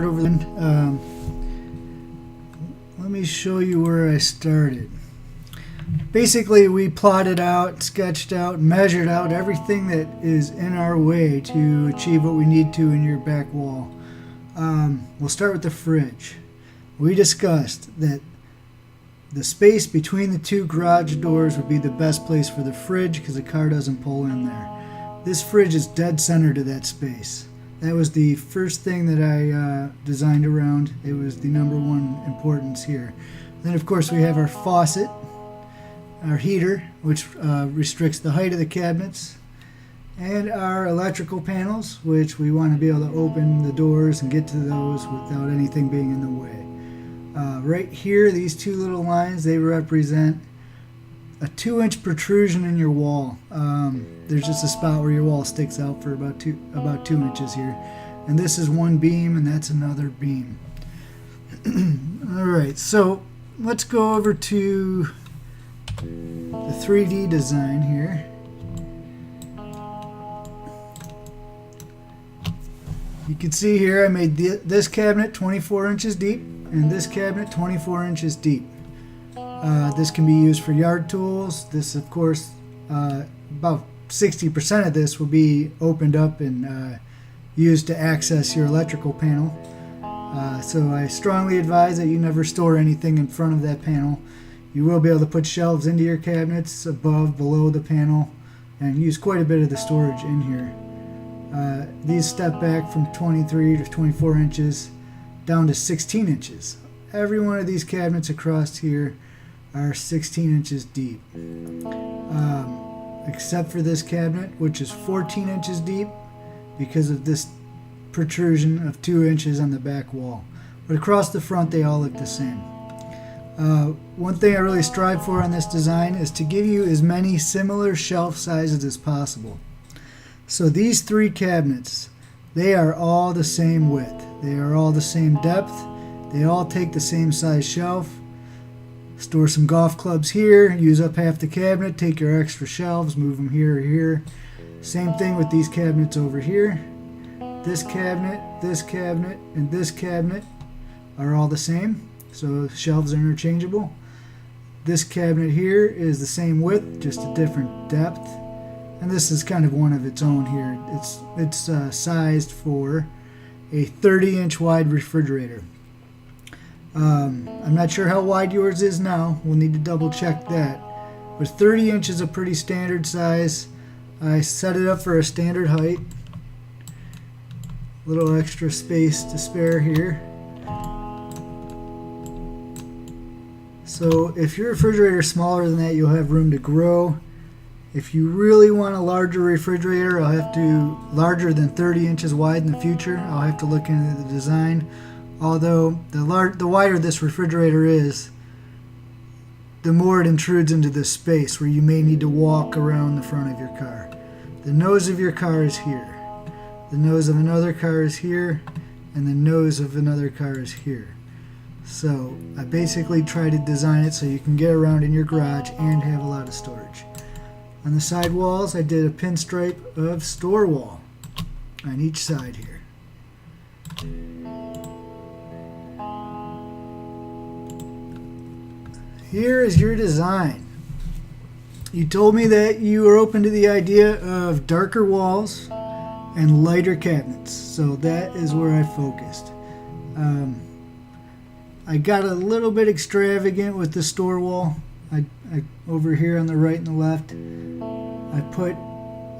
over there. Let me show you where I started. Basically, we plotted out, sketched out, measured out everything that is in our way to achieve what we need to in your back wall. We'll start with the fridge. We discussed that the space between the two garage doors would be the best place for the fridge because the car doesn't pull in there. This fridge is dead center to that space. That was the first thing that I designed around. It was the number one importance here. Then of course we have our faucet, our heater, which restricts the height of the cabinets, and our electrical panels, which we want to be able to open the doors and get to those without anything being in the way. Right here, these two little lines, they represent a 2-inch protrusion in your wall. There's just a spot where your wall sticks out for about two inches here. And this is one beam, and that's another beam. Alright, so let's go over to the 3D design here. You can see here I made this cabinet 24 inches deep and this cabinet 24 inches deep. This can be used for yard tools. This, of course, about 60% of this will be opened up and used to access your electrical panel. So I strongly advise that you never store anything in front of that panel. You will be able to put shelves into your cabinets above, below the panel, and use quite a bit of the storage in here. These step back from 23 to 24 inches down to 16 inches. Every one of these cabinets across here are 16 inches deep. Except for this cabinet, which is 14 inches deep because of this protrusion of 2 inches on the back wall. But across the front, they all look the same. One thing I really strive for on this design is to give you as many similar shelf sizes as possible. So these three cabinets, they are all the same width. They are all the same depth. They all take the same size shelf. Store some golf clubs here, use up half the cabinet, take your extra shelves, move them here or here. Same thing with these cabinets over here. This cabinet, and this cabinet are all the same. So shelves are interchangeable. This cabinet here is the same width, just a different depth. And this is kind of one of its own here. It's sized for a 30-inch wide refrigerator. I'm not sure how wide yours is now. We'll need to double check that. But 30 inch is a pretty standard size. I set it up for a standard height. A little extra space to spare here. So if your refrigerator is smaller than that, you'll have room to grow. If you really want a larger refrigerator, larger than 30 inches wide in the future, I'll have to look into the design. Although the wider this refrigerator is, the more it intrudes into this space where you may need to walk around the front of your car. The nose of your car is here. The nose of another car is here, and the nose of another car is here. So I basically try to design it so you can get around in your garage and have a lot of storage. On the side walls, I did a pinstripe of store wall on each side here. Here is your design. You told me that you were open to the idea of darker walls and lighter cabinets, so that is where I focused. I got a little bit extravagant with the store wall. I over here on the right and the left, I put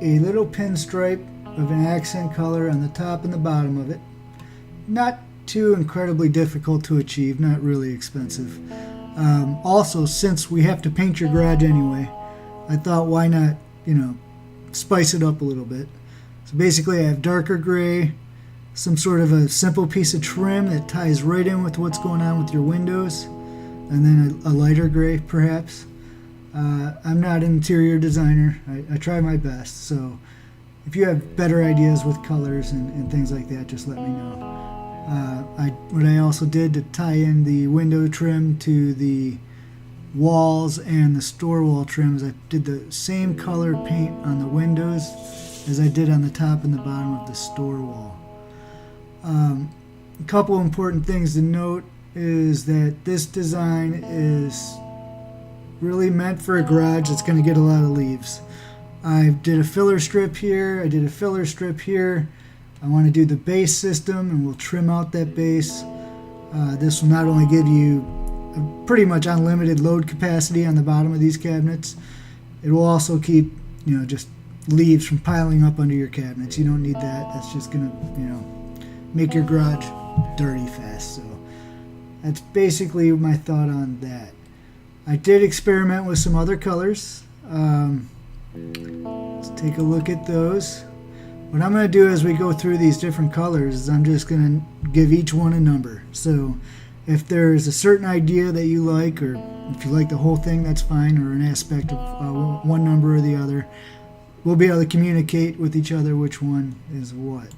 a little pinstripe of an accent color on the top and the bottom of it. Not too incredibly difficult to achieve, not really expensive. Also, since we have to paint your garage anyway, I thought why not, spice it up a little bit. So basically I have darker gray, some sort of a simple piece of trim that ties right in with what's going on with your windows, and then a lighter gray perhaps. I'm not an interior designer. I try my best, so if you have better ideas with colors and things like that, just let me know. What I also did to tie in the window trim to the walls and the store wall trims, I did the same color paint on the windows as I did on the top and the bottom of the store wall. a couple important things to note is that this design is really meant for a garage that's going to get a lot of leaves. I did a filler strip here, I did a filler strip here. I want to do the base system, and we'll trim out that base. This will not only give you a pretty much unlimited load capacity on the bottom of these cabinets, it will also keep, just leaves from piling up under your cabinets. You don't need that. That's just going to, make your garage dirty fast. So that's basically my thought on that. I did experiment with some other colors. Let's take a look at those. What I'm going to do as we go through these different colors is I'm just going to give each one a number. So if there's a certain idea that you like, or if you like the whole thing, that's fine, or an aspect of one number or the other, we'll be able to communicate with each other which one is what.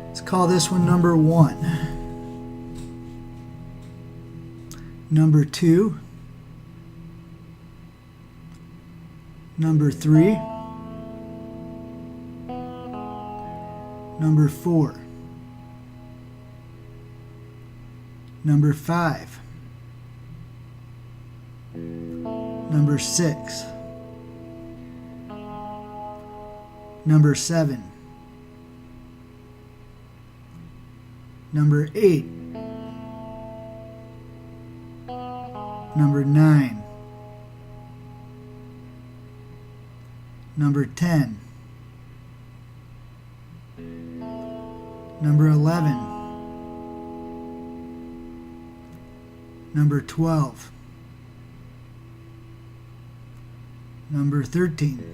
Let's call this one number 1. Number 2. Number 3. Number 4. Number 5. Number 6. Number 7. Number 8. Number 9. Number 10. Number 11. Number 12. Number 13.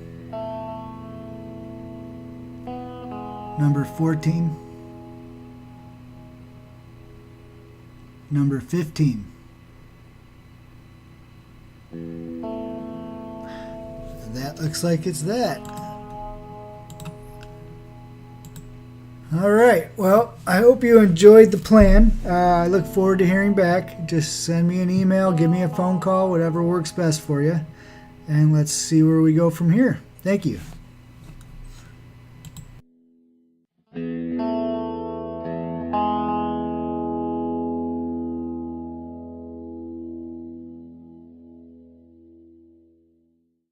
Number 14. Number 15. That looks like it's that. All right. Well, I hope you enjoyed the plan. I look forward to hearing back. Just send me an email, give me a phone call, whatever works best for you. And let's see where we go from here. Thank you.